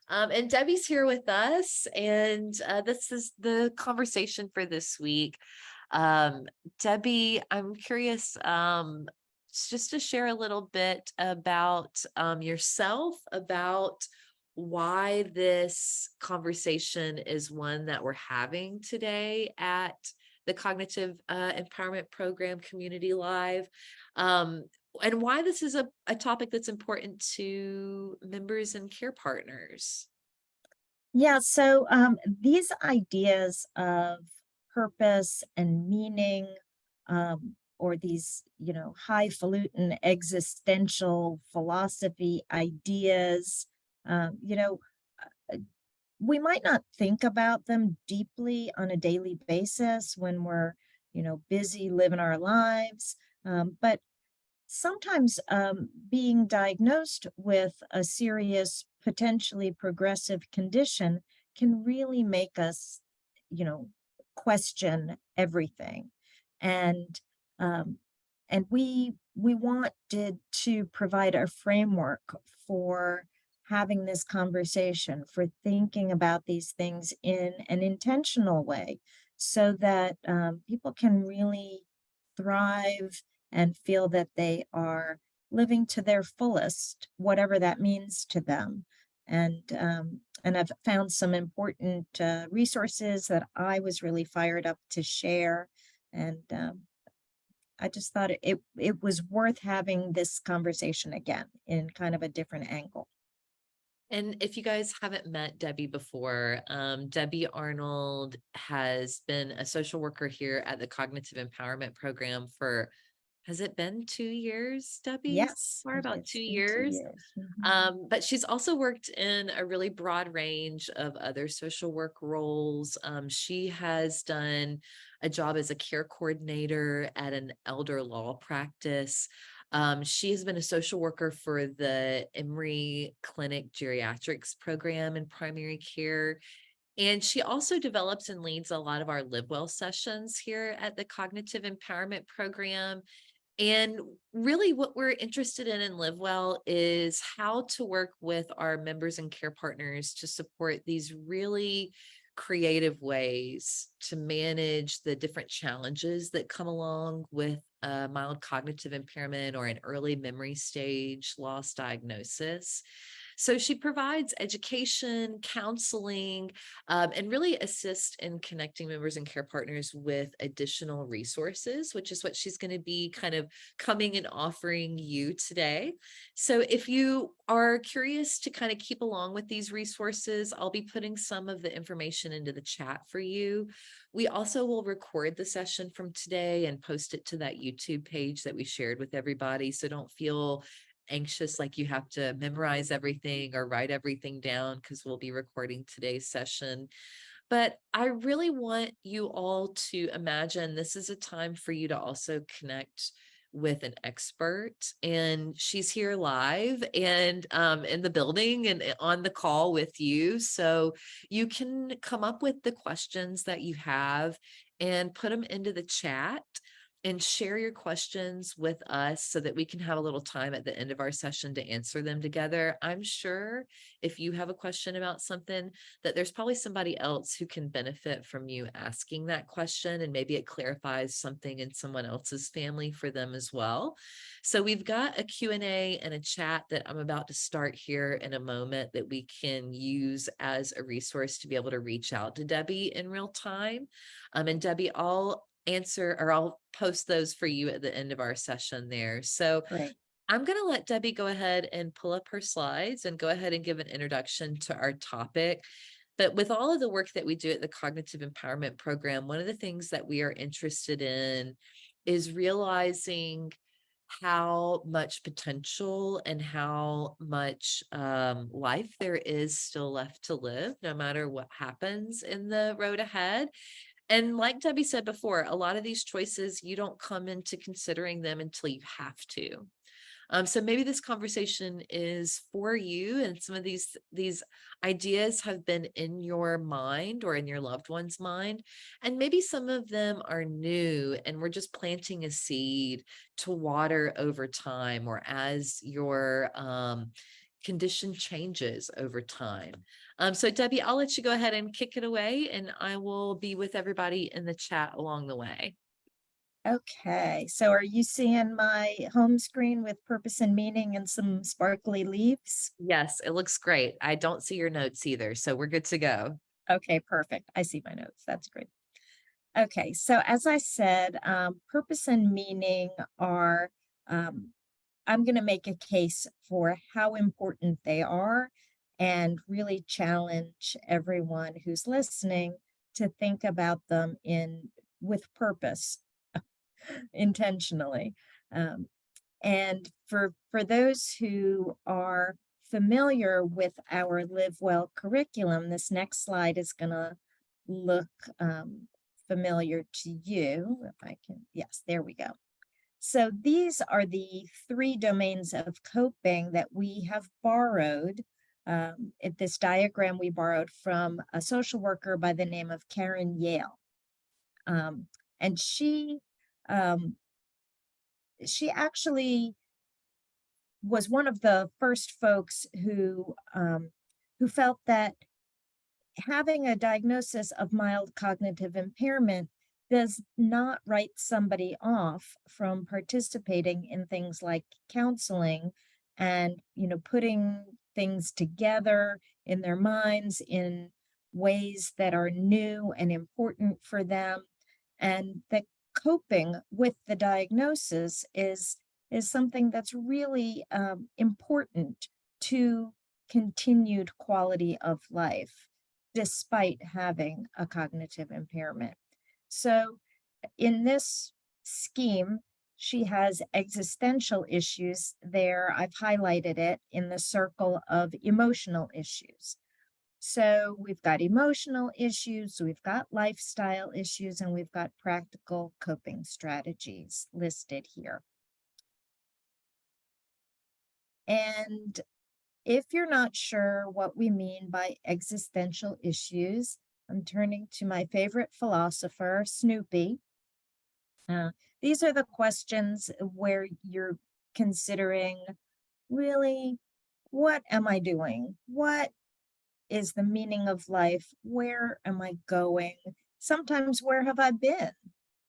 And Debbie's here with us, and this is the conversation for this week. Um, Debbie, I'm curious, just to share a little bit about yourself, about why this conversation is one that we're having today at the Cognitive Empowerment Program Community Live. Um, and why this is a topic that's important to members and care partners. Yeah, so these ideas of purpose and meaning, or these, highfalutin existential philosophy ideas, um, you know, uh, we might not think about them deeply on a daily basis when we're, busy living our lives. But sometimes being diagnosed with a serious, potentially progressive condition can really make us, you know, question everything. And um, and we wanted to provide a framework for having this conversation, for thinking about these things in an intentional way, so that people can really thrive and feel that they are living to their fullest, whatever that means to them. And I've found some important resources that I was really fired up to share. And I just thought it was worth having this conversation again in kind of a different angle. And if you guys haven't met Debbie before, Debbie Arnold has been a social worker here at the Cognitive Empowerment Program for, has it been 2 years, Debbie? Yes, Or about two it's been two years. years. Mhm. But she's also worked in a really broad range of other social work roles. She has done a job as a care coordinator at an elder law practice. She has been a social worker for the Emory Clinic Geriatrics program in primary care. And she also develops and leads a lot of our Livewell sessions here at the Cognitive Empowerment Program. And really, what we're interested in Livewell is how to work with our members and care partners to support these really creative ways to manage the different challenges that come along with a mild cognitive impairment or an early memory stage loss diagnosis. So she provides education, counseling, and really assist in connecting members and care partners with additional resources, which is what she's going to be kind of coming and offering you today. So if you are curious to kind of keep along with these resources, I'll be putting some of the information into the chat for you. We also will record the session from today and post it to that YouTube page that we shared with everybody. So don't feel anxious like you have to memorize everything or write everything down, because we'll be recording today's session. But I really want you all to imagine this is a time for you to also connect with an expert, and she's here live and in the building and on the call with you, so you can come up with the questions that you have and put them into the chat and share your questions with us so that we can have a little time at the end of our session to answer them together. I'm sure if you have a question about something, that there's probably somebody else who can benefit from you asking that question, and maybe it clarifies something in someone else's family for them as well. So we've got a Q&A and a chat that I'm about to start here in a moment that we can use as a resource to be able to reach out to Debbie in real time. And Debbie, I'll post those for you at the end of our session there. So Great. I'm going to let Debbie go ahead and pull up her slides and go ahead and give an introduction to our topic. But with all of the work that we do at the Cognitive Empowerment Program, one of the things that we are interested in is realizing how much potential and how much life there is still left to live, no matter what happens in the road ahead. And like Debbie said before, a lot of these choices, you don't come into considering them until you have to. So maybe this conversation is for you, and some of these ideas have been in your mind or in your loved one's mind, and maybe some of them are new, and we're just planting a seed to water over time, or as your condition changes over time. So Debbie, I'll let you go ahead and kick it away, and I will be with everybody in the chat along the way. Okay, so are you seeing my home screen with purpose and meaning and some sparkly leaves? Yes, it looks great. I don't see your notes either, so we're good to go. Okay, perfect. I see my notes. That's great. Okay, so as I said, purpose and meaning are, um, I'm going to make a case for how important they are and really challenge everyone who's listening to think about them in with purpose intentionally. Um, and for those who are familiar with our Livewell curriculum, this next slide is going to look familiar to you. If I can, yes, there we go. So these are the three domains of coping that we have borrowed. This diagram we borrowed from a social worker by the name of Karen Yale. And um, she actually was one of the first folks who felt that having a diagnosis of mild cognitive impairment does not write somebody off from participating in things like counseling and putting things together in their minds in ways that are new and important for them, and that coping with the diagnosis is something that's really important to continued quality of life despite having a cognitive impairment. So in this scheme, she has existential issues there. I've highlighted it in the circle of emotional issues. So we've got emotional issues, we've got lifestyle issues, and we've got practical coping strategies listed here. And if you're not sure what we mean by existential issues, I'm turning to my favorite philosopher, Snoopy. Uh, these are the questions where you're considering, really, what am I doing? What is the meaning of life? Where am I going? Sometimes, where have I been?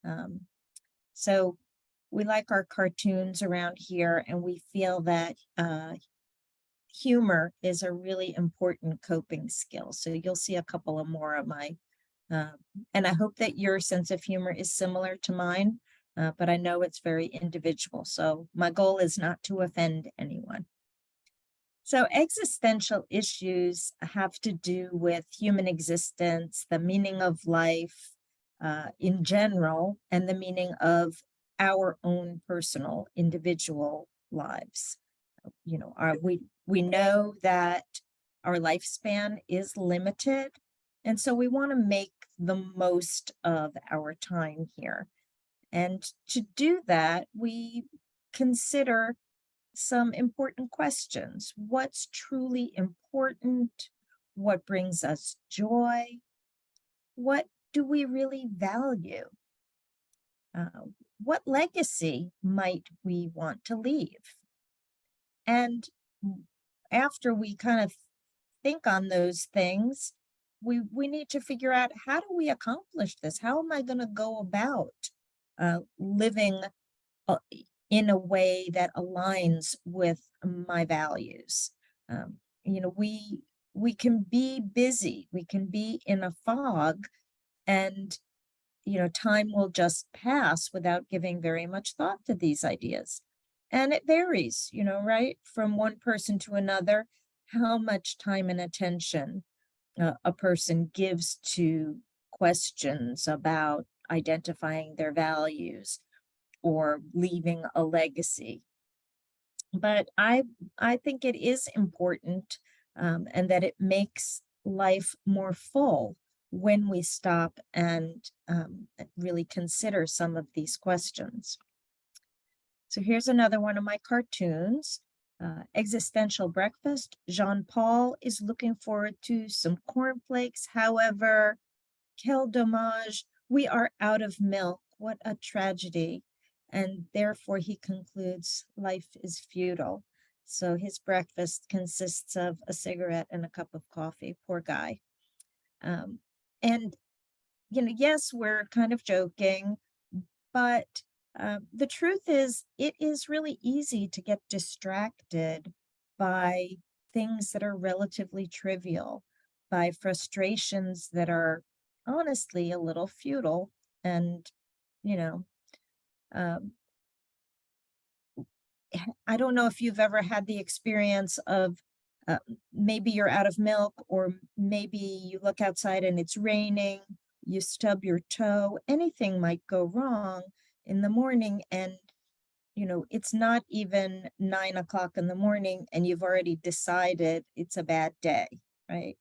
Um, so we like our cartoons around here, and we feel that humor is a really important coping skill. So you'll see a couple of more of my, uh, and I hope that your sense of humor is similar to mine, but I know it's very individual. So my goal is not to offend anyone. So existential issues have to do with human existence, the meaning of life in general, and the meaning of our own personal individual lives. We know that our lifespan is limited, and so we want to make the most of our time here. And to do that, we consider some important questions. What's truly important? What brings us joy? What do we really value? What legacy might we want to leave? And after we kind of think on those things, we need to figure out, how do we accomplish this? How am I going to go about living uh, in a way that aligns with my values? We can be busy, we can be in a fog, and time will just pass without giving very much thought to these ideas. And it varies, right, from one person to another, how much time and attention a person gives to questions about identifying their values or leaving a legacy. But I think it is important, and that it makes life more full when we stop and really consider some of these questions. So here's another one of my cartoons. Existential breakfast. Jean-Paul is looking forward to some cornflakes. However, quel dommage, we are out of milk. What a tragedy. And therefore, he concludes, life is futile. So his breakfast consists of a cigarette and a cup of coffee. Poor guy. Um, and, yes, we're kind of joking, but the truth is, it is really easy to get distracted by things that are relatively trivial, by frustrations that are honestly a little futile. And, you know, um, I don't know if you've ever had the experience of maybe you're out of milk, or maybe you look outside and it's raining, you stub your toe, anything might go wrong in the morning. And it's not even 9 o'clock in the morning, and you've already decided it's a bad day, right?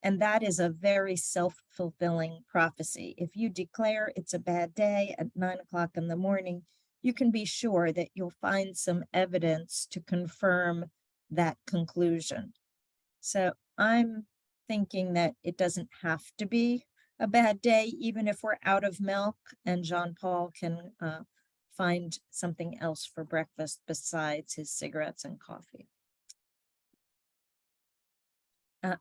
And that is a very self-fulfilling prophecy. If you declare it's a bad day at 9 o'clock in the morning, you can be sure that you'll find some evidence to confirm that conclusion. So I'm thinking that it doesn't have to be a bad day, even if we're out of milk, and Jean Paul can find something else for breakfast besides his cigarettes and coffee. Uh,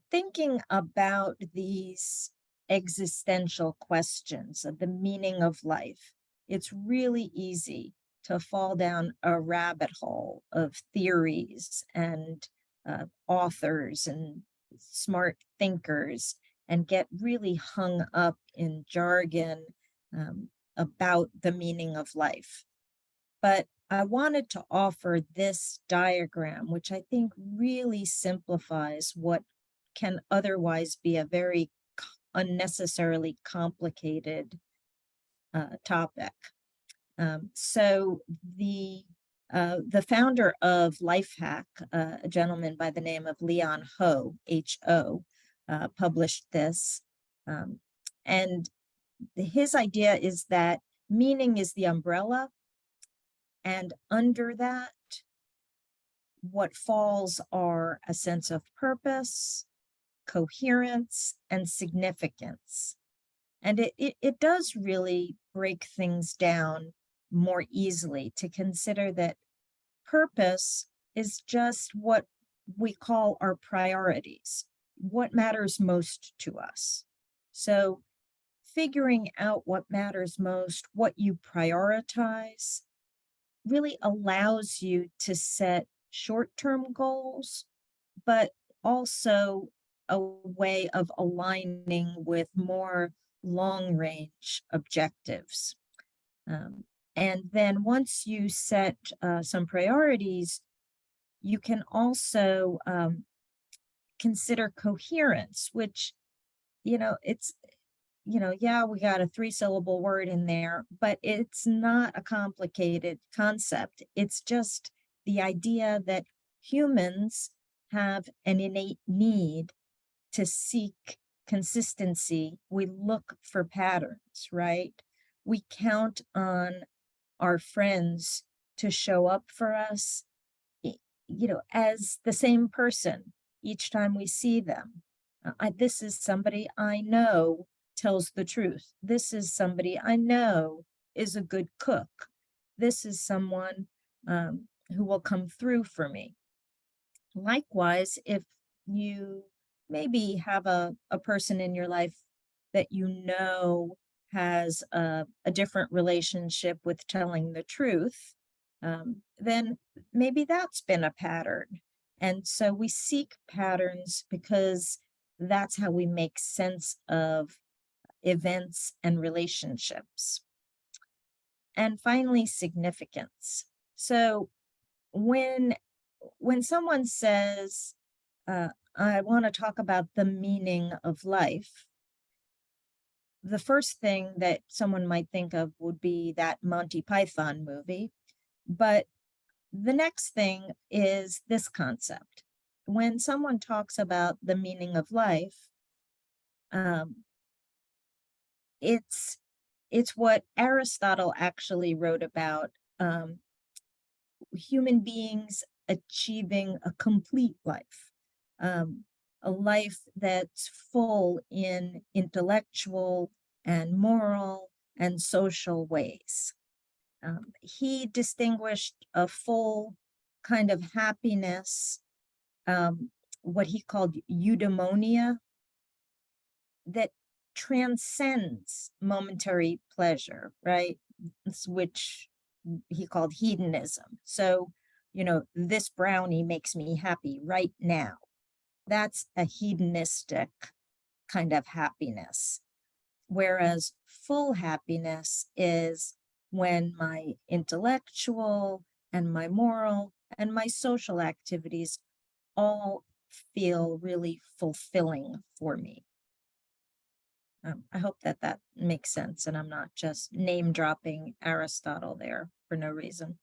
Thinking about these existential questions of the meaning of life, it's really easy to fall down a rabbit hole of theories and authors and smart thinkers, and get really hung up in jargon um, about the meaning of life. But I wanted to offer this diagram, which I think really simplifies what can otherwise be a very unnecessarily complicated topic. So the founder of Lifehack, a gentleman by the name of Leon Ho, H-O, published this. And his idea is that meaning is the umbrella, and under that, what falls are a sense of purpose, coherence, and significance. And it does really break things down more easily to consider that purpose is just what we call our priorities, what matters most to us. So figuring out what matters most, what you prioritize, really allows you to set short-term goals, but also a way of aligning with more long-range objectives. Um, and then once you set some priorities, you can also consider coherence, which, it's yeah, we got a three-syllable word in there, but it's not a complicated concept. It's just the idea that humans have an innate need to seek consistency. We look for patterns, right? We count on our friends to show up for us, as the same person each time we see them. This is somebody I know tells the truth. This is somebody I know is a good cook. This is someone who will come through for me. Likewise, if you maybe have a person in your life that has a different relationship with telling the truth, then maybe that's been a pattern. And so we seek patterns because that's how we make sense of events and relationships. And finally, significance. So when someone says, I want to talk about the meaning of life, the first thing that someone might think of would be that Monty Python movie. But the next thing is this concept. When someone talks about the meaning of life, um, it's what Aristotle actually wrote about, human beings achieving a complete life, a life that's full in intellectual and moral and social ways. He distinguished a full kind of happiness, um, what he called eudaimonia, that transcends momentary pleasure, right? Which he called hedonism. So, this brownie makes me happy right now. That's a hedonistic kind of happiness. Whereas full happiness is when my intellectual and my moral and my social activities all feel really fulfilling for me. I hope that that makes sense, and I'm not just name dropping Aristotle there for no reason.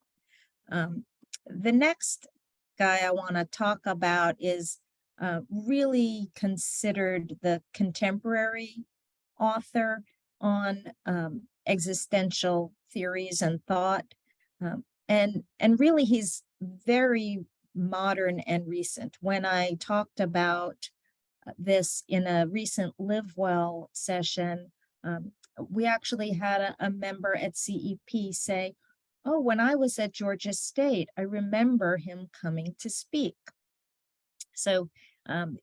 Um, the next guy I want to talk about is really considered the contemporary author on existential theories and thought, and really he's very modern and recent. When I talked about this in a recent Livewell session, we actually had a member at CEP say, "Oh, when I was at Georgia State, I remember him coming to speak." So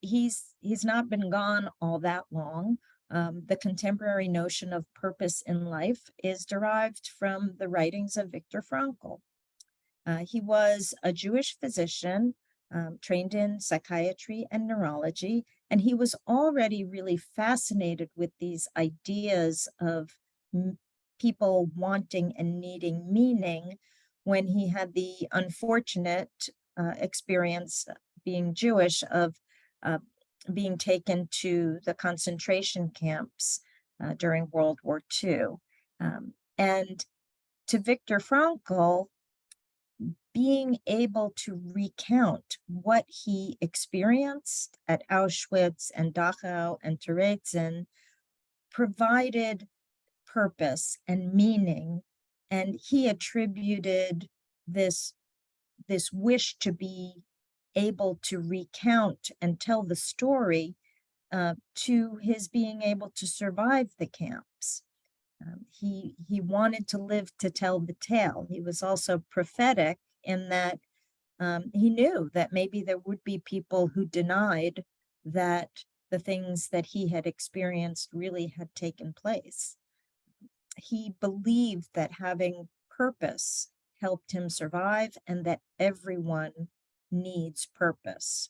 he's not been gone all that long. The contemporary notion of purpose in life is derived from the writings of Viktor Frankl. He was a Jewish physician, trained in psychiatry and neurology, and he was already really fascinated with these ideas of people wanting and needing meaning when he had the unfortunate experience, being Jewish, of uh, being taken to the concentration camps during World War II. And to Viktor Frankl, being able to recount what he experienced at Auschwitz and Dachau and Terezin provided purpose and meaning, and he attributed this this wish to be able to recount and tell the story to his being able to survive the camps. He wanted to live to tell the tale. He was also prophetic in that he knew that maybe there would be people who denied that the things that he had experienced really had taken place. He believed that having purpose helped him survive and that everyone needs purpose.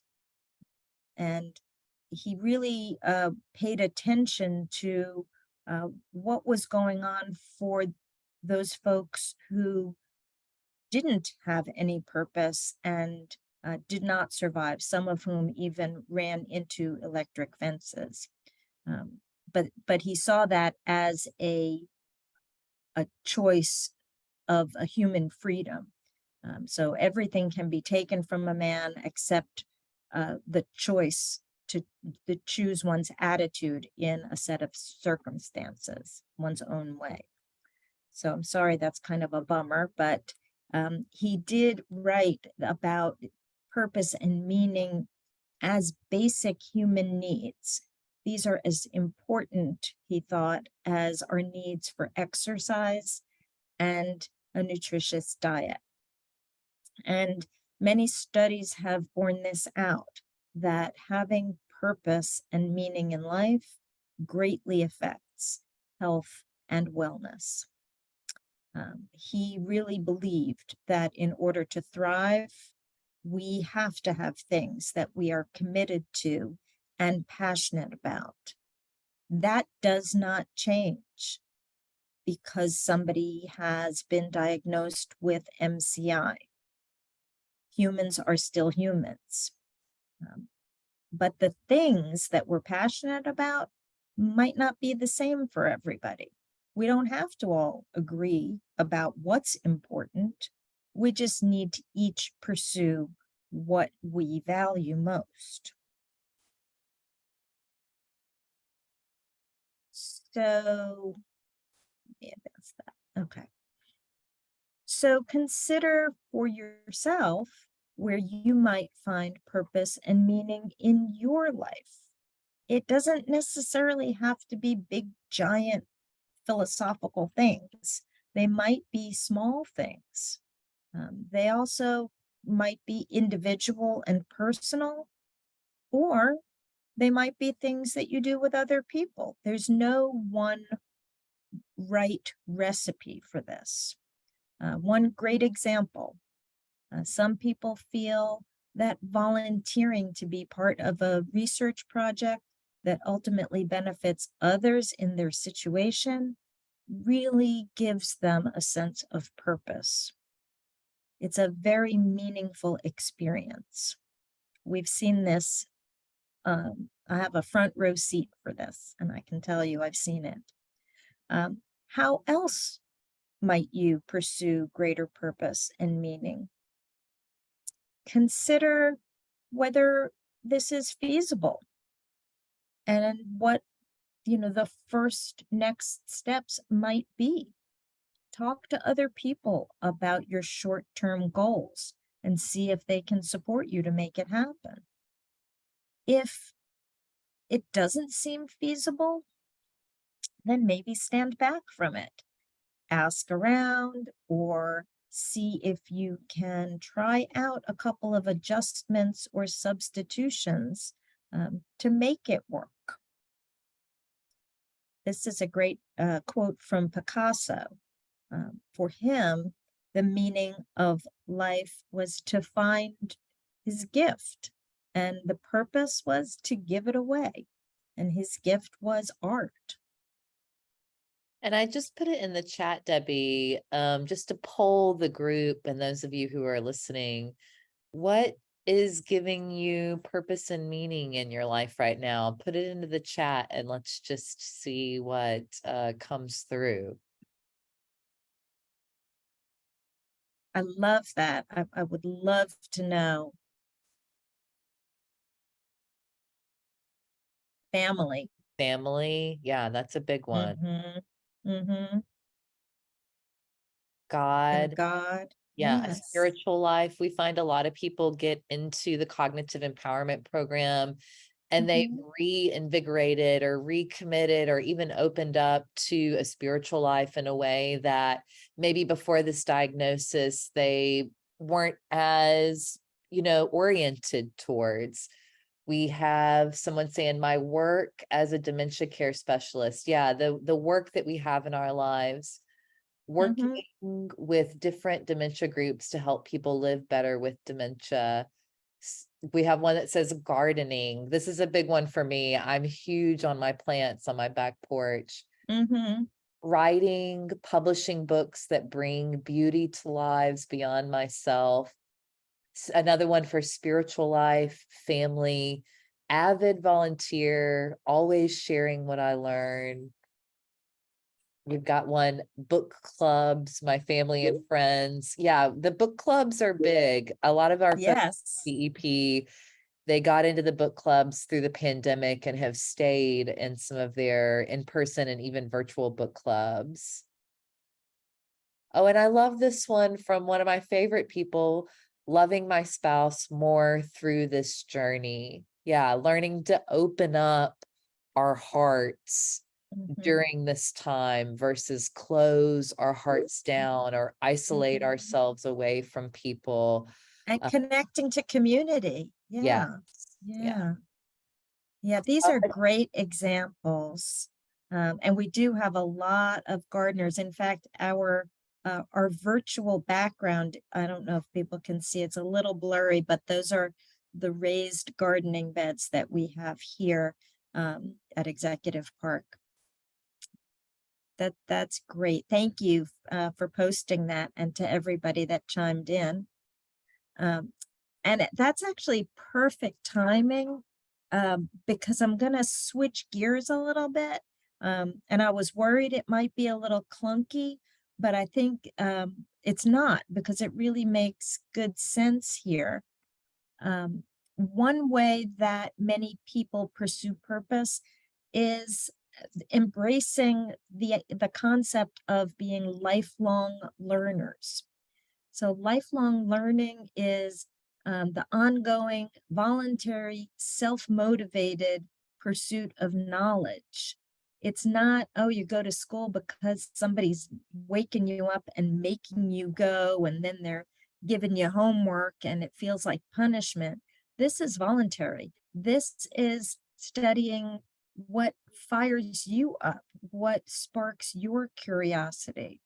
And he really paid attention to what was going on for those folks who didn't have any purpose and did not survive, some of whom even ran into electric fences. But he saw that as a choice of a human freedom. So everything can be taken from a man except the choice to choose one's attitude in a set of circumstances, one's own way. So I'm sorry, that's kind of a bummer, but he did write about purpose and meaning as basic human needs. These are as important, he thought, as our needs for exercise and a nutritious diet. And many studies have borne this out, that having purpose and meaning in life greatly affects health and wellness. He really believed that in order to thrive, we have to have things that we are committed to and passionate about. That does not change because somebody has been diagnosed with MCI. Humans are still humans. But the things that we're passionate about might not be the same for everybody. We don't have to all agree about what's important. We just need to each pursue what we value most. So, yeah, that's that. Okay. So consider for yourself where you might find purpose and meaning in your life. It doesn't necessarily have to be big, giant philosophical things. They might be small things. They also might be individual and personal, or they might be things that you do with other people. There's no one right recipe for this. One great example, some people feel that volunteering to be part of a research project that ultimately benefits others in their situation really gives them a sense of purpose. It's a very meaningful experience. We've seen this. I have a front row seat for this, and I can tell you I've seen it. How else might you pursue greater purpose and meaning? Consider whether this is feasible and what the first next steps might be. Talk to other people about your short-term goals and see if they can support you to make it happen. If it doesn't seem feasible, then maybe stand back from it. Ask around or see if you can try out a couple of adjustments or substitutions to make it work. This is a great quote from Picasso. For him, the meaning of life was to find his gift, and the purpose was to give it away. And his gift was art. And I just put it in the chat, Debbie, just to poll the group and those of you who are listening. What is giving you purpose and meaning in your life right now? Put it into the chat and let's just see what comes through. I love that. I would love to know. Family. Family, yeah, that's a big one. Mm-hmm. Mm-hmm. And God, God. yeah, a Yes. spiritual life. We find a lot of people get into the cognitive empowerment program and they Mm-hmm. reinvigorated or recommitted or even opened up to a spiritual life in a way that maybe before this diagnosis they weren't as oriented towards. We have someone saying my work as a dementia care specialist. Yeah, the work that we have in our lives, working Mm-hmm. with different dementia groups to help people live better with dementia. We have one that says gardening. This is a big one for me. I'm huge on my plants on my back porch. Mm-hmm. Writing, publishing books that bring beauty to lives beyond myself. Another one for spiritual life, family, avid volunteer, always sharing what I learn. We've got one, book clubs, my family and friends. Yeah, the book clubs are big. A lot of our folks at Yes. CEP, they got into the book clubs through the pandemic and have stayed in some of their in-person and even virtual book clubs. Oh, and I love this one from one of my favorite people, loving my spouse more through this journey. Yeah, learning to open up our hearts Mm-hmm. during this time versus close our hearts down or isolate Mm-hmm. ourselves away from people. And Uh, connecting to community. yeah, Yeah. yeah. Yeah. Yeah, these are great examples. And we do have a lot of gardeners. In fact, our virtual background, I don't know if people can see, it's a little blurry, but those are the raised gardening beds that we have here at Executive Park. That's great. Thank you for posting that and to everybody that chimed in. Um, and that's actually perfect timing because I'm going to switch gears a little bit. And I was worried it might be a little clunky, but I think it's not because it really makes good sense here. One way that many people pursue purpose is embracing the concept of being lifelong learners. So lifelong learning is the ongoing, voluntary, self-motivated pursuit of knowledge. It's not, oh, you go to school because somebody's waking you up and making you go, and then they're giving you homework and it feels like punishment. This is voluntary. This is studying what fires you up, what sparks your curiosity,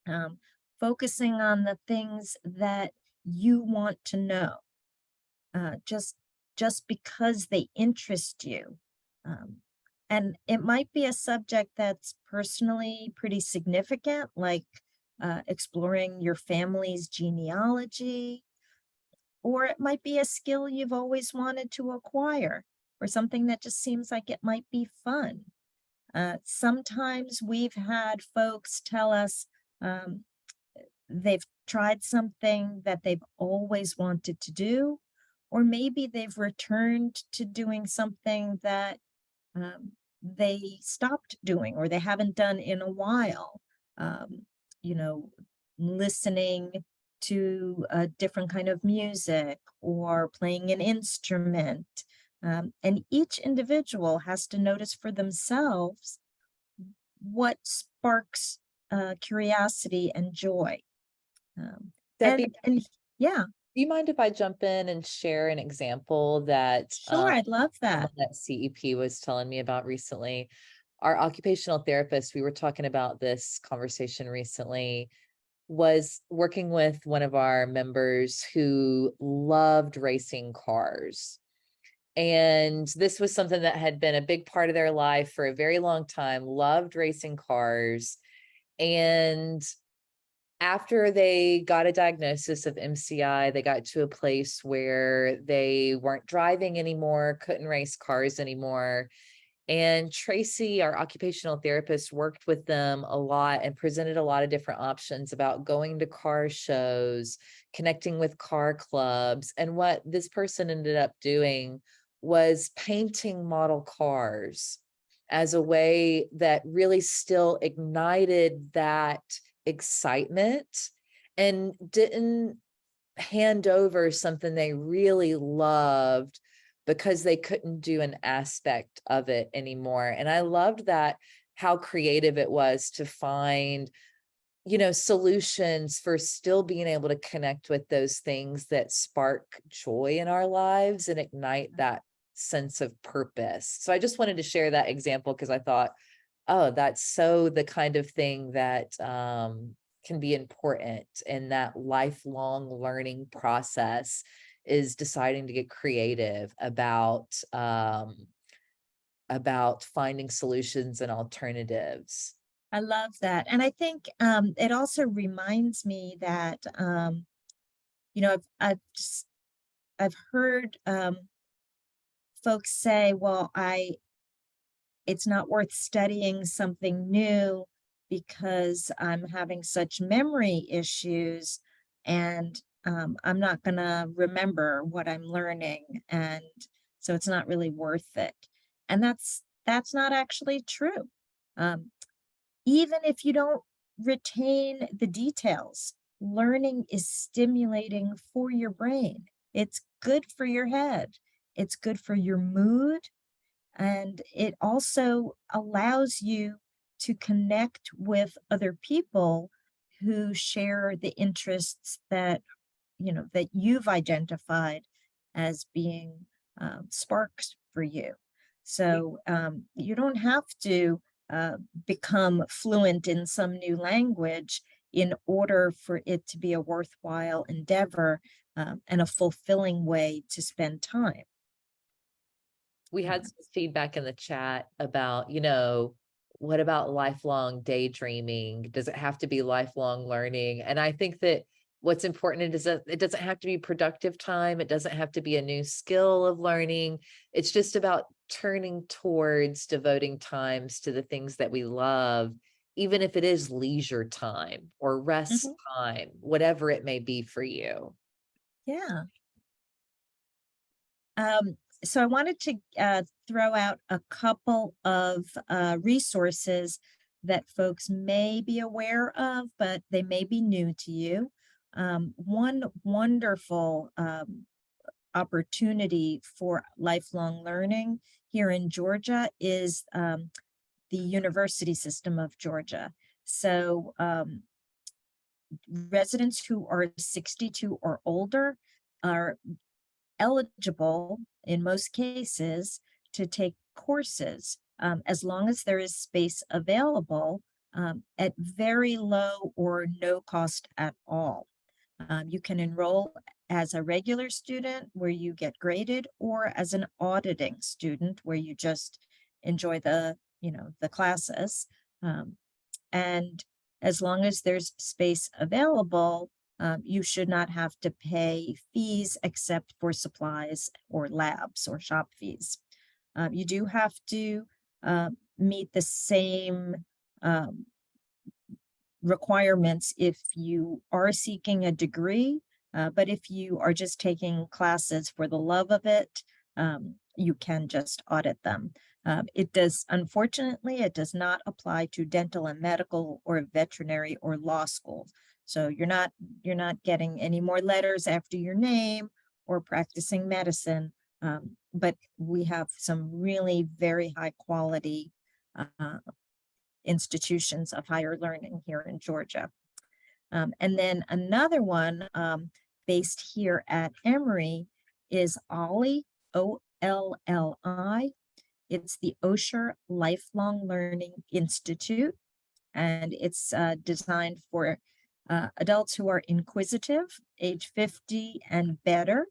um, focusing on the things that you want to know, uh, just just because they interest you. Um, and it might be a subject that's personally pretty significant, like exploring your family's genealogy, or it might be a skill you've always wanted to acquire, or something that just seems like it might be fun. Sometimes we've had folks tell us um, they've tried something that they've always wanted to do, or maybe they've returned to doing something that um, they stopped doing or they haven't done in a while. Um, you know, listening to a different kind of music or playing an instrument. And each individual has to notice for themselves what sparks curiosity and joy. Um, Debbie, and yeah, do you mind if I jump in and share an example that sure, I'd love that. someone at CEP was telling me about recently? Our occupational therapist, we were talking about this conversation recently, was working with one of our members who loved racing cars. And this was something that had been a big part of their life for a very long time, loved racing cars. And after they got a diagnosis of MCI, they got to a place where they weren't driving anymore, couldn't race cars anymore. And Tracy, our occupational therapist, worked with them a lot and presented a lot of different options about going to car shows, connecting with car clubs. And what this person ended up doing was painting model cars as a way that really still ignited that excitement and didn't hand over something they really loved because they couldn't do an aspect of it anymore. And I loved that, how creative it was to find, solutions for still being able to connect with those things that spark joy in our lives and ignite that sense of purpose. So I just wanted to share that example because I thought, oh, that's so the kind of thing that can be important in that lifelong learning process, is deciding to get creative about finding solutions and alternatives. I love that. And I think it also reminds me that, I've heard folks say, well, it's not worth studying something new because I'm having such memory issues and I'm not going to remember what I'm learning. And so it's not really worth it. And that's not actually true. Um, Even if you don't retain the details, learning is stimulating for your brain. It's good for your head. It's good for your mood. And it also allows you to connect with other people who share the interests that, that you've identified as being sparks for you. So you don't have to become fluent in some new language in order for it to be a worthwhile endeavor and a fulfilling way to spend time. We had some feedback in the chat about, what about lifelong daydreaming? Does it have to be lifelong learning? And I think that what's important is that it doesn't have to be productive time. It doesn't have to be a new skill of learning. It's just about turning towards devoting times to the things that we love, even if it is leisure time or rest Mhm. time, whatever it may be for you. Yeah. So I wanted to throw out a couple of resources that folks may be aware of, but they may be new to you. One wonderful opportunity for lifelong learning here in Georgia is the university system of Georgia. So residents who are 62 or older are eligible in most cases to take courses as long as there is space available at very low or no cost at all. You can enroll as a regular student where you get graded, or as an auditing student where you just enjoy the classes. Um, and as long as there's space available, you should not have to pay fees except for supplies or labs or shop fees. You do have to meet the same um, requirements if you are seeking a degree, but if you are just taking classes for the love of it, you can just audit them. Unfortunately, it does not apply to dental and medical or veterinary or law school. So you're not getting any more letters after your name or practicing medicine. But we have some really very high quality institutions of higher learning here in Georgia. And then another one based here at Emory is OLLI, OLLI. It's the Osher Lifelong Learning Institute, and it's designed for adults who are inquisitive, age 50 and better,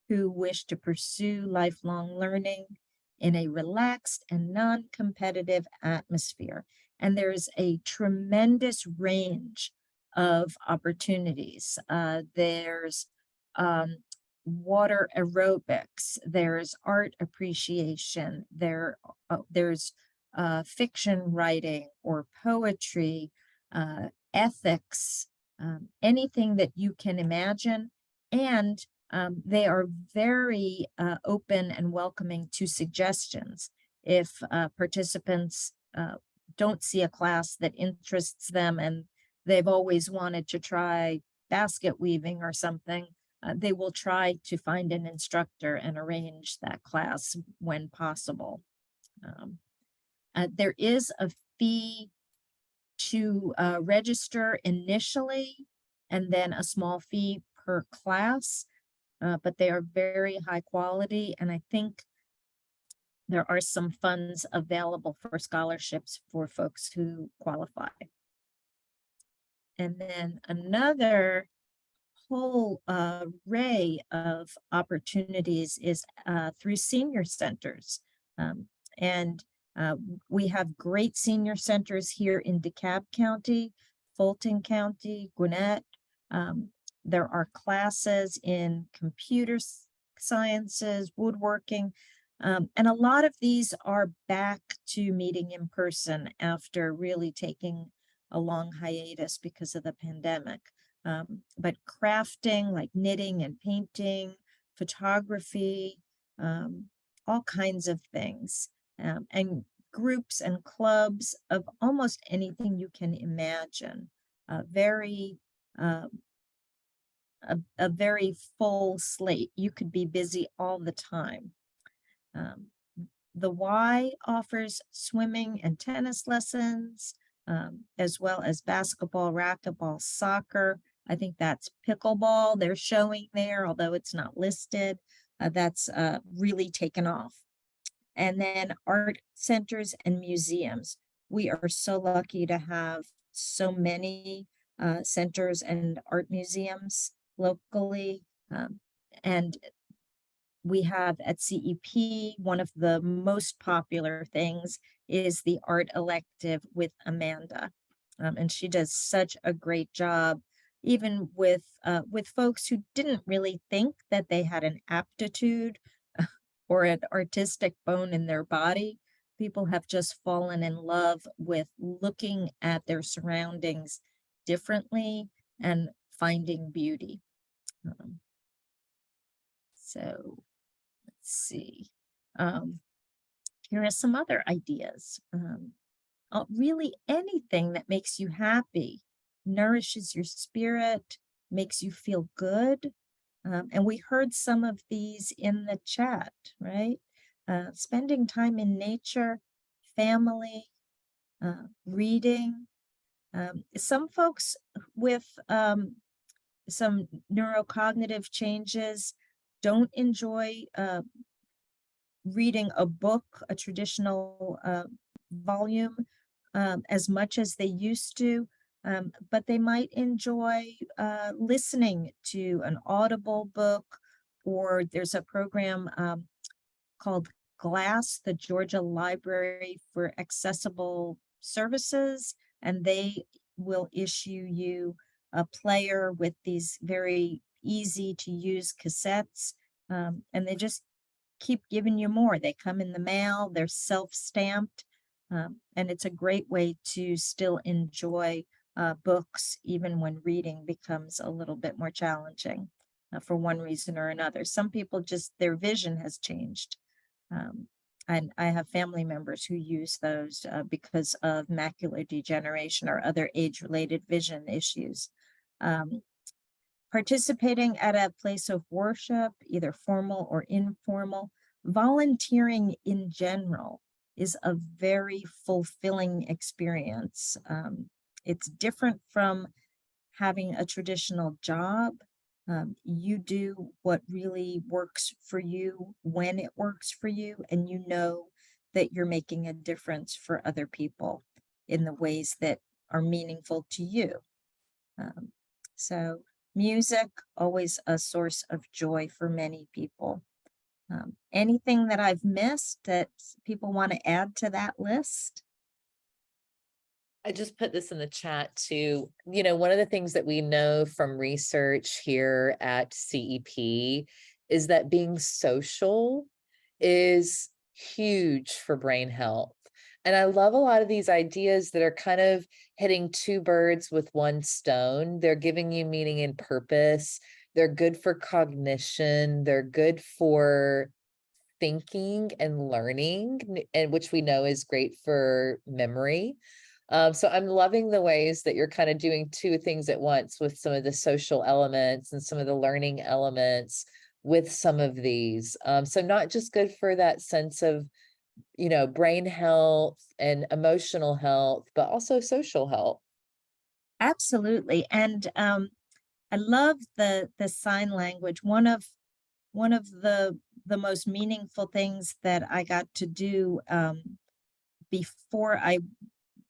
who wish to pursue lifelong learning in a relaxed and non-competitive atmosphere. And there's a tremendous range of opportunities. There's water aerobics, there's art appreciation, there's fiction writing or poetry, ethics, anything that you can imagine. And they are very open and welcoming to suggestions. If participants don't see a class that interests them and they've always wanted to try basket weaving or something, they will try to find an instructor and arrange that class when possible. There is a fee to register initially, and then a small fee per class, but they are very high quality, and I think there are some funds available for scholarships for folks who qualify. And then another whole array of opportunities is through senior centers. And we have great senior centers here in DeKalb County, Fulton County, Gwinnett. There are classes in computer sciences, woodworking, and a lot of these are back to meeting in person after really taking a long hiatus because of the pandemic. But crafting, like knitting and painting, photography, all kinds of things, and groups and clubs of almost anything you can imagine. A very full slate. You could be busy all the time. The Y offers swimming and tennis lessons, as well as basketball, racquetball, soccer. I think that's pickleball they're showing there, although it's not listed. That's really taken off. And then art centers and museums. We are so lucky to have so many centers and art museums locally. And we have at CEP, one of the most popular things is the art elective with Amanda. And she does such a great job, even with folks who didn't really think that they had an aptitude or an artistic bone in their body. People have just fallen in love with looking at their surroundings differently and finding beauty. So let's see. Here are some other ideas. Really anything that makes you happy, nourishes your spirit, makes you feel good. And we heard some of these in the chat, right? Spending time in nature, family, reading. Some folks with some neurocognitive changes don't enjoy reading a book, a traditional volume, as much as they used to, but they might enjoy listening to an audible book, or there's a program called GLASS, the Georgia Library for Accessible Services, and they will issue you a player with these very easy to use cassettes, and they just keep giving you more. They come in the mail, they're self-stamped, and it's a great way to still enjoy books even when reading becomes a little bit more challenging for one reason or another. Some people just, their vision has changed. Um, and I have family members who use those because of macular degeneration or other age-related vision issues. Um, Participating at a place of worship, either formal or informal, volunteering in general is a very fulfilling experience. It's different from having a traditional job. You do what really works for you when it works for you, and you know that you're making a difference for other people in the ways that are meaningful to you. Um, so music, always a source of joy for many people. Anything that I've missed that people want to add to that list? I just put this in the chat too. One of the things that we know from research here at CEP is that being social is huge for brain health. And I love a lot of these ideas that are kind of hitting two birds with one stone. They're giving you meaning and purpose. They're good for cognition. They're good for thinking and learning, and which we know is great for memory. So I'm loving the ways that you're kind of doing two things at once with some of the social elements and some of the learning elements with some of these. So not just good for that sense of, brain health and emotional health, but also social health. Absolutely. And I love the sign language. One of the most meaningful things that I got to do before I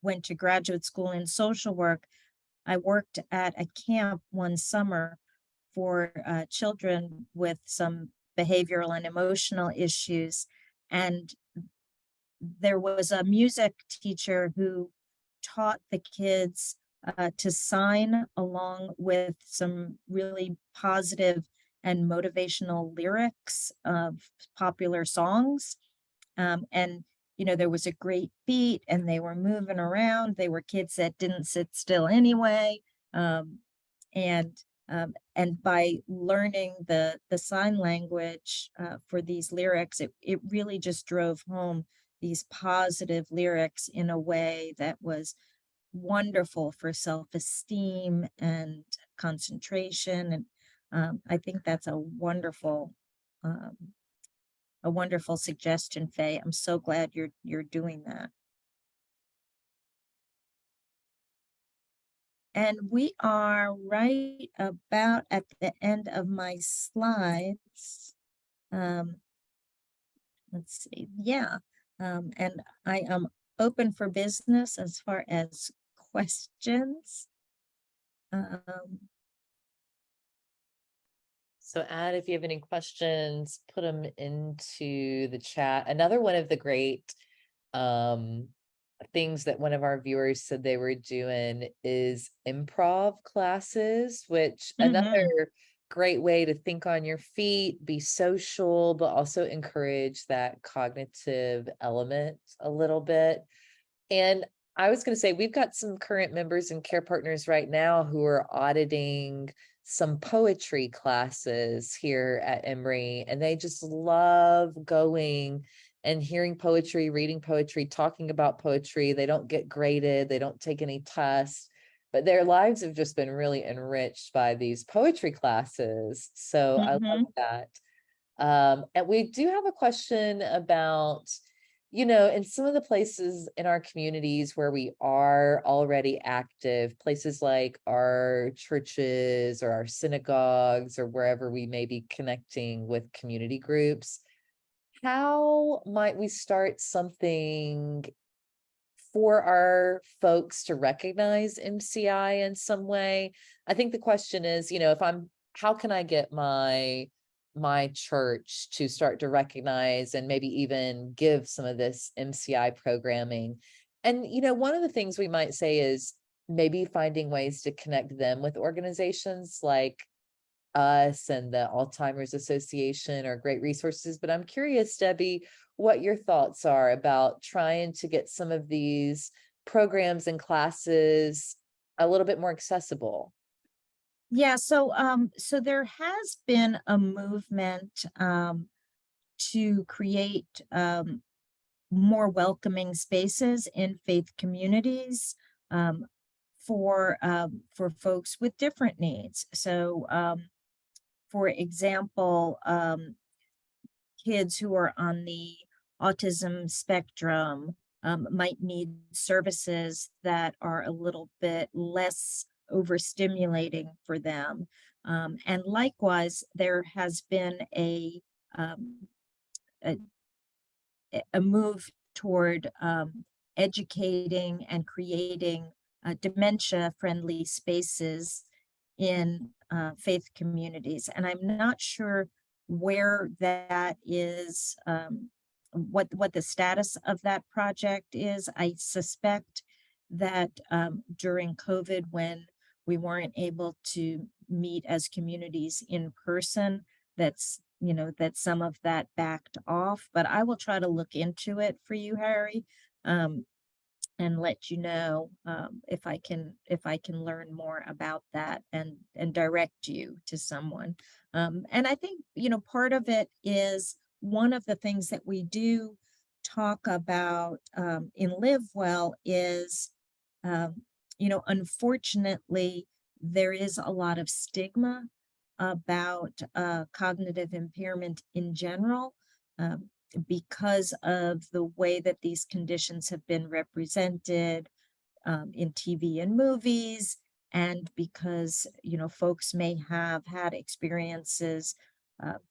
went to graduate school in social work, I worked at a camp one summer for children with some behavioral and emotional issues. And there was a music teacher who taught the kids to sign along with some really positive and motivational lyrics of popular songs. And there was a great beat and they were moving around. They were kids that didn't sit still anyway. Um, and and by learning the sign language for these lyrics, it really just drove home these positive lyrics in a way that was wonderful for self-esteem and concentration. And I think that's um, a wonderful suggestion, Faye. I'm so glad you're doing that. And we are right about at the end of my slides. Um, let's see. Yeah. And I am open for business as far as questions. Um, So if you have any questions, put them into the chat. Another one of the great um, things that one of our viewers said they were doing is improv classes, which mhm. another great way to think on your feet, be social, but also encourage that cognitive element a little bit. And I was going to say, we've got some current members and care partners right now who are auditing some poetry classes here at Emory, and they just love going and hearing poetry, reading poetry, talking about poetry. They don't get graded, they don't take any tests, but their lives have just been really enriched by these poetry classes. So I love Mhm. that. And we do have a question about, in some of the places in our communities where we are already active, places like our churches or our synagogues or wherever we may be connecting with community groups, how might we start something for our folks to recognize MCI in some way? I think the question is, if how can I get my church to start to recognize and maybe even give some of this MCI programming? And one of the things we might say is maybe finding ways to connect them with organizations like us and the Alzheimer's Association are great resources. But I'm curious, Debbie, what your thoughts are about trying to get some of these programs and classes a little bit more accessible. Yeah, so there has been a movement to create more welcoming spaces in faith communities um, for folks with different needs. So, for example, kids who are on the autism spectrum might need services that are a little bit less overstimulating for them. And likewise, there has been um, a, a move toward educating and creating dementia friendly spaces in faith communities. And I'm not sure where that is, what the status of that project is. I suspect that during COVID, when we weren't able to meet as communities in person, that some of that backed off. But I will try to look into it for you, Harry. Um, and let you know if I can learn more about that and direct you to someone. And I think part of it is one of the things that we do talk about in Livewell is unfortunately there is a lot of stigma about cognitive impairment in general. Because of the way that these conditions have been represented in TV and movies, and because folks may have had experiences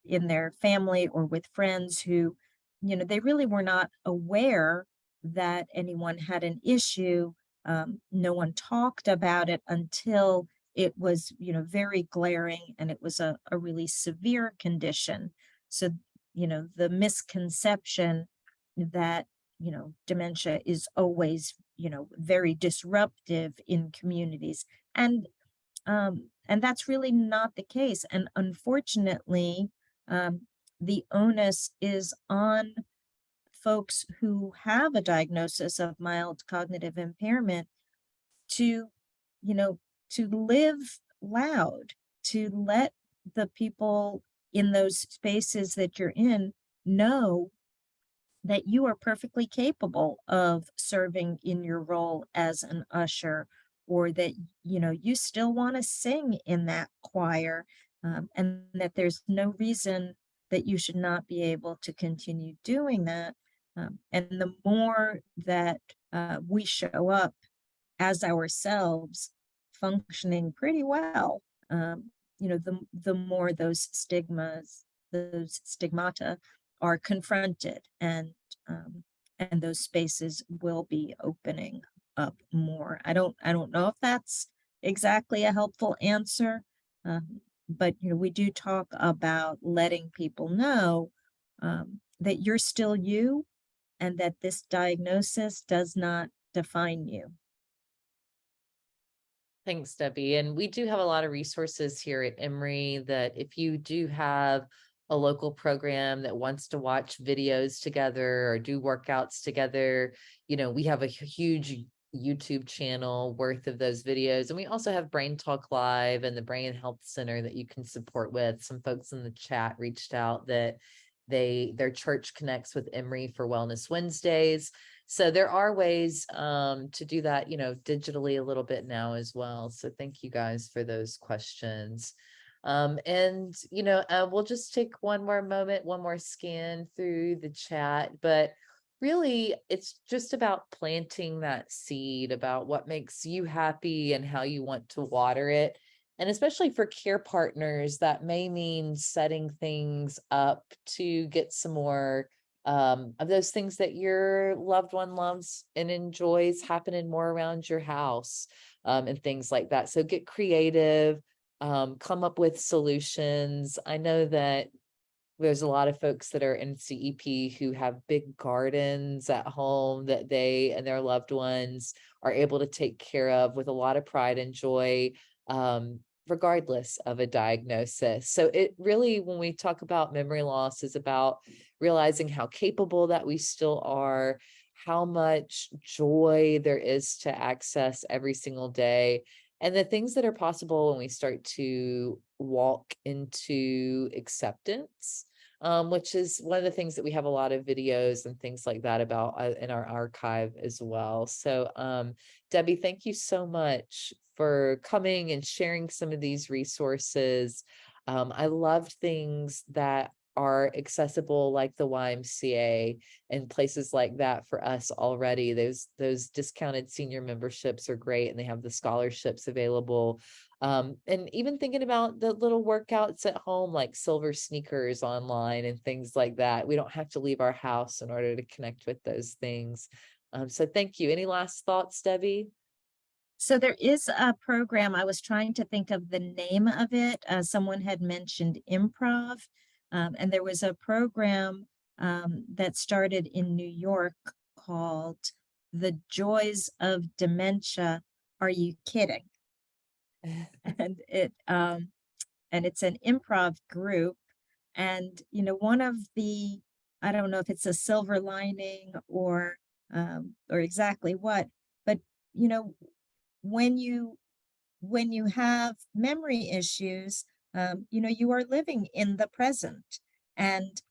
in their family or with friends who they really were not aware that anyone had an issue. No one talked about it until it was very glaring and it was a really severe condition. So the misconception that dementia is always very disruptive in communities, and that's really not the case. And unfortunately, um, the onus is on folks who have a diagnosis of mild cognitive impairment to you know to live loud, to let the people in those spaces that you're in know that you are perfectly capable of serving in your role as an usher, or that you still want to sing in that choir, and that there's no reason that you should not be able to continue doing that. And the more that we show up as ourselves, functioning pretty well, the more those stigmata are confronted, um, and those spaces will be opening up more. I don't know if that's exactly a helpful answer, but we do talk about letting people know that you're still you, and that this diagnosis does not define you. Thanks, Debbie. And we do have a lot of resources here at Emory that if you do have a local program that wants to watch videos together or do workouts together, we have a huge YouTube channel worth of those videos. And we also have Brain Talk Live and the Brain Health Center that you can support with. Some folks in the chat reached out that their church connects with Emory for Wellness Wednesdays. So there are ways to do that, digitally a little bit now as well. So thank you guys for those questions. And we'll just take one more moment, one more scan through the chat. But really, it's just about planting that seed about what makes you happy and how you want to water it. And especially for care partners, that may mean setting things up to get some more of those things that your loved one loves and enjoys happening more around your house, and things like that. So get creative, come up with solutions. I know that there's a lot of folks that are in CEP who have big gardens at home that they and their loved ones are able to take care of with a lot of pride and joy, regardless of a diagnosis. So it really, when we talk about memory loss, is about realizing how capable that we still are, how much joy there is to access every single day, and the things that are possible when we start to walk into acceptance, which is one of the things that we have a lot of videos and things like that about in our archive as well. So, Debbie, thank you so much for coming and sharing some of these resources. I loved things that are accessible, like the YMCA and places like that for us already. Those discounted senior memberships are great, and they have the scholarships available. And even thinking about the little workouts at home, like silver sneakers online and things like that. We don't have to leave our house in order to connect with those things. So thank you. Any last thoughts, Debbie? So there is a program, I was trying to think of the name of it. Someone had mentioned improv, and there was a program that started in New York called The Joys of Dementia. Are you kidding? And it's an improv group. And one of the, I don't know if it's a silver lining or exactly what, but you know when you have memory issues, you are living in the present. And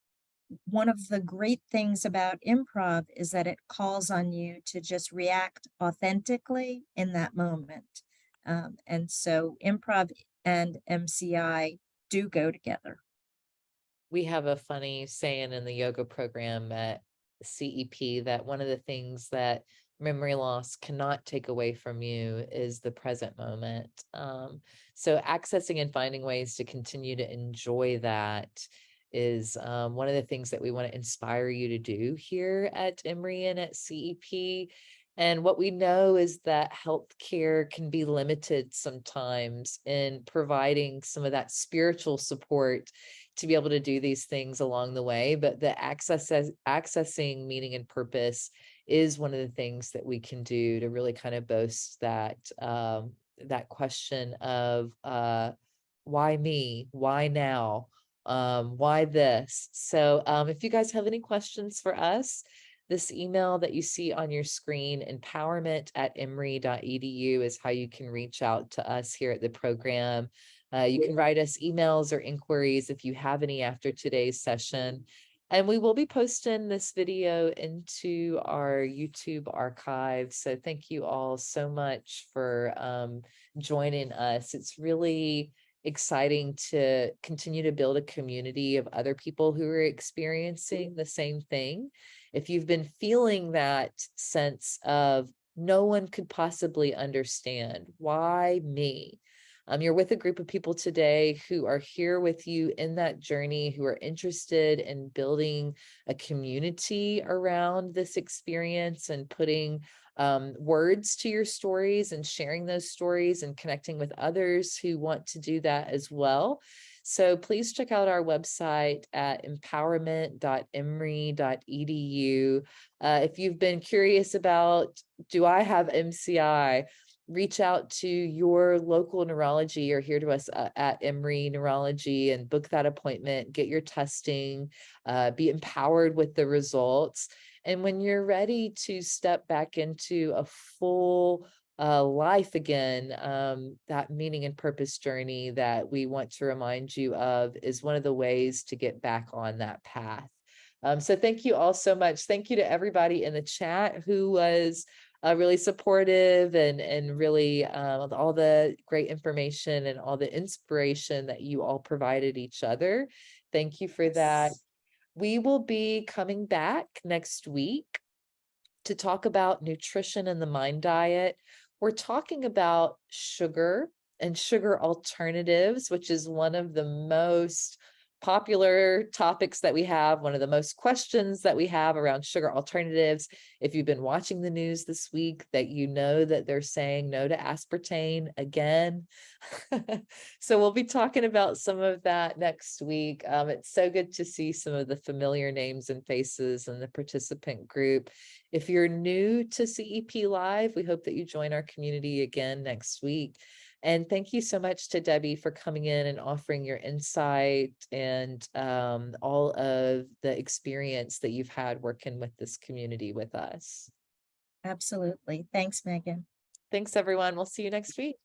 one of the great things about improv is that it calls on you to just react authentically in that moment. And so improv and MCI do go together. We have a funny saying in the yoga program at CEP that one of the things that memory loss cannot take away from you is the present moment. So accessing and finding ways to continue to enjoy that is one of the things that we want to inspire you to do here at Emory and at CEP. And what we know is that healthcare can be limited sometimes in providing some of that spiritual support to be able to do these things along the way. But the accessing meaning and purpose is one of the things that we can do to really kind of boast that that question of why me, why now, why this. So if you guys have any questions for us, this email that you see on your screen, empowerment@emory.edu, is how you can reach out to us here at the program. You can write us emails or inquiries if you have any after today's session. And we will be posting this video into our YouTube archive. So thank you all so much for joining us. It's really exciting to continue to build a community of other people who are experiencing the same thing. If you've been feeling that sense of no one could possibly understand, why me? You're with a group of people today who are here with you in that journey, who are interested in building a community around this experience and putting words to your stories and sharing those stories and connecting with others who want to do that as well. So please check out our website at empowerment.emory.edu. If you've been curious about, do I have MCI? Reach out to your local neurology or here to us at Emory Neurology and book that appointment, get your testing, be empowered with the results. And when you're ready to step back into a full life again, that meaning and purpose journey that we want to remind you of is one of the ways to get back on that path. So thank you all so much. Thank you to everybody in the chat who was really supportive and really all the great information and all the inspiration that you all provided each other. Thank you for that. Yes. We will be coming back next week to talk about nutrition and the mind diet. We're talking about sugar and sugar alternatives, which is one of the most popular topics that we have, one of the most questions that we have around sugar alternatives. If you've been watching the news this week, that you know that they're saying no to aspartame again. So we'll be talking about some of that next week. It's so good to see some of the familiar names and faces in the participant group. If you're new to CEP Live, we hope that you join our community again next week. And thank you so much to Debbie for coming in and offering your insight and all of the experience that you've had working with this community with us. Absolutely. Thanks, Megan. Thanks, everyone. We'll see you next week.